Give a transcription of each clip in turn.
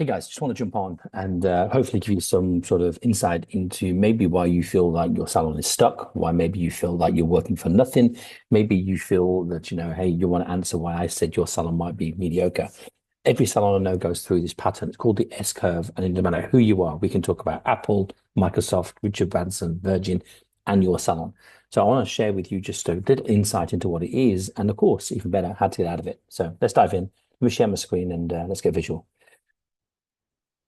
Hey guys, just want to jump on and hopefully give you some sort of insight into maybe why you feel like your salon is stuck, why maybe you feel like you're working for nothing. Maybe you feel that, hey, you want to answer why I said your salon might be mediocre. Every salon I know goes through this pattern. It's called the S curve. And no matter who you are, we can talk about Apple, Microsoft, Richard Branson, Virgin, and your salon. So I want to share with you just a little insight into what it is. And of course, even better, how to get out of it. So let's dive in. Let me share my screen and let's get visual.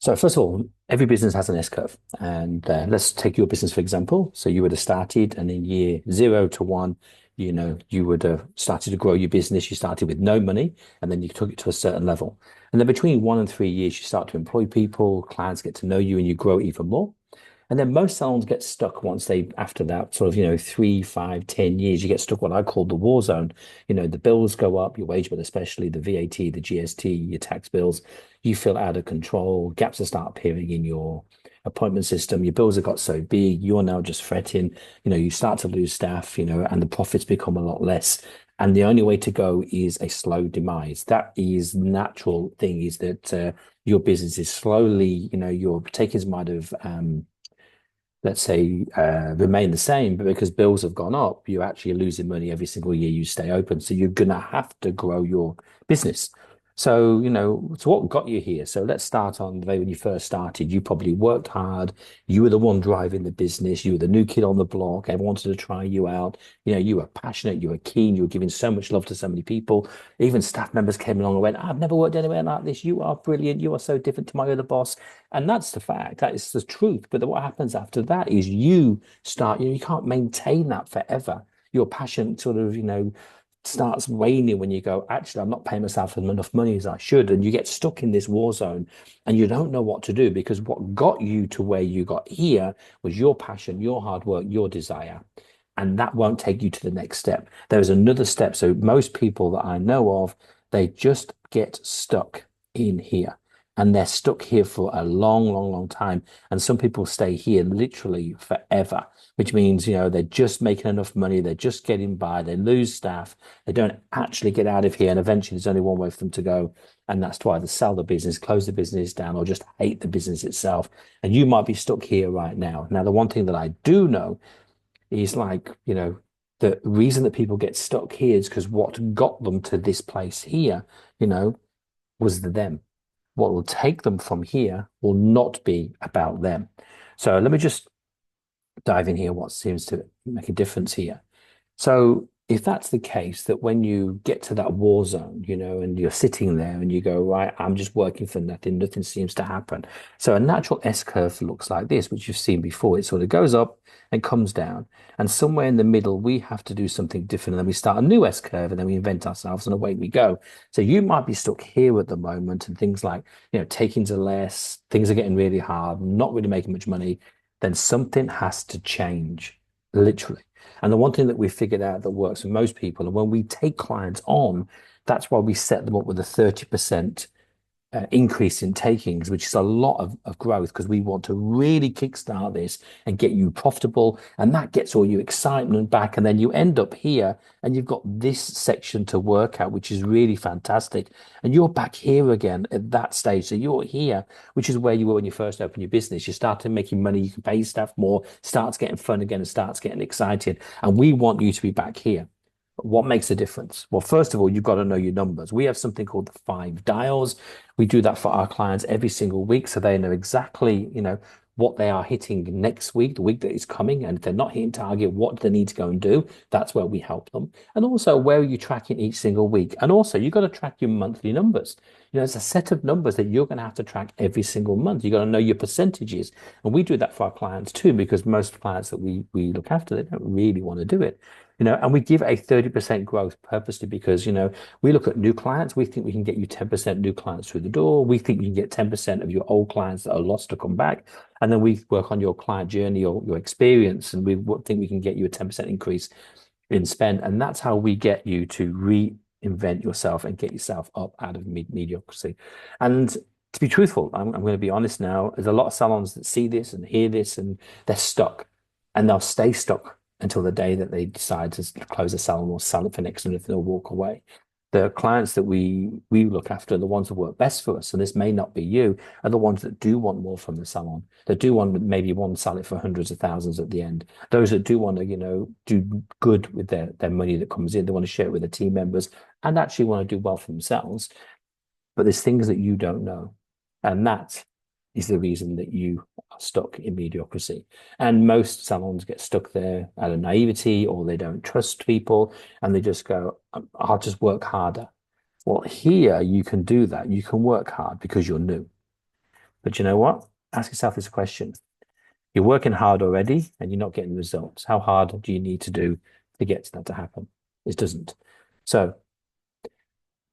So first of all, every business has an S curve, and let's take your business for example. So you would have started, and in year 0 to 1, you would have started to grow your business. You started with no money, and then you took it to a certain level. And then between 1 and 3 years, you start to employ people, clients get to know you, and you grow even more. And then most salons get stuck once they, after that, sort of, 3, 5, 10 years, you get stuck what I call the war zone. The bills go up, your wage bill, especially the VAT, the GST, your tax bills, you feel out of control. Gaps will start appearing in your appointment system. Your bills have got so big, you're now just fretting. You start to lose staff, and the profits become a lot less. And the only way to go is a slow demise. That is natural thing is that your business is slowly, your takings might have let's say, remain the same, but because bills have gone up, you're actually losing money every single year you stay open. So you're going to have to grow your business. So, so what got you here? So let's start on the day when you first started. You probably worked hard. You were the one driving the business. You were the new kid on the block. Everyone wanted to try you out. You were passionate. You were keen. You were giving so much love to so many people. Even staff members came along and went, I've never worked anywhere like this. You are brilliant. You are so different to my other boss. And that's the fact. That is the truth. But then what happens after that is you start, you can't maintain that forever. Your passion sort of, starts waning when you go, actually, I'm not paying myself enough money as I should. And you get stuck in this war zone and you don't know what to do because what got you to where you got here was your passion, your hard work, your desire. And that won't take you to the next step. There is another step. So most people that I know of, they just get stuck in here and they're stuck here for a long, long, long time. And some people stay here literally forever, which means, they're just making enough money, they're just getting by, they lose staff, they don't actually get out of here. And eventually there's only one way for them to go. And that's to either sell the business, close the business down, or just hate the business itself. And you might be stuck here right now. Now, the one thing that I do know is like, the reason that people get stuck here is because what got them to this place here, was the them. What will take them from here will not be about them. So let me just dive in here, what seems to make a difference here. So if that's the case, that when you get to that war zone, and you're sitting there and you go, right, I'm just working for nothing, nothing seems to happen. So a natural S curve looks like this, which you've seen before. It sort of goes up and comes down. And somewhere in the middle, we have to do something different. And then we start a new S curve and then we invent ourselves and away we go. So you might be stuck here at the moment and things like, takings are less, things are getting really hard, not really making much money. Then something has to change, literally. And the one thing that we figured out that works for most people, and when we take clients on, that's why we set them up with a 30% increase in takings, which is a lot of growth because we want to really kickstart this and get you profitable. And that gets all your excitement back. And then you end up here and you've got this section to work out, which is really fantastic. And you're back here again at that stage. So you're here, which is where you were when you first opened your business. You started making money, you can pay staff more, starts getting fun again and starts getting excited. And we want you to be back here. What makes a difference? Well, first of all, you've got to know your numbers. We have something called the 5 dials. We do that for our clients every single week so they know exactly, what they are hitting next week, the week that is coming. And if they're not hitting target, what do they need to go and do? That's where we help them. And also, where are you tracking each single week? And also, you've got to track your monthly numbers. It's a set of numbers that you're going to have to track every single month. You've got to know your percentages. And we do that for our clients too, because most clients that we look after, they don't really want to do it. And we give a 30% growth purposely because, we look at new clients. We think we can get you 10% new clients through the door. We think you can get 10% of your old clients that are lost to come back. And then we work on your client journey or your experience. And we think we can get you a 10% increase in spend. And that's how we get you to reinvent yourself and get yourself up out of mediocrity. And to be truthful, I'm going to be honest now, there's a lot of salons that see this and hear this and they're stuck and they'll stay stuck until the day that they decide to close the salon or sell it for next to nothing or walk away. The clients that we look after, the ones that work best for us, and this may not be you, are the ones that do want more from the salon. That do want maybe one sell it for hundreds of thousands at the end. Those that do want to, do good with their money that comes in. They want to share it with their team members and actually want to do well for themselves. But there's things that you don't know. And that is the reason that you are stuck in mediocrity. And most salons get stuck there out of naivety, or they don't trust people and they just go, I'll just work harder. Well, here you can do that. You can work hard because you're new. But you know what? Ask yourself this question. You're working hard already and you're not getting results. How hard do you need to do to get that to happen? It doesn't. So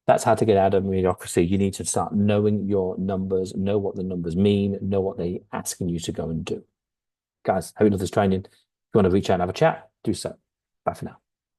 that's how to get out of mediocrity. You need to start knowing your numbers, know what the numbers mean, know what they're asking you to go and do. Guys, hope you love this training. If you want to reach out and have a chat, do so. Bye for now.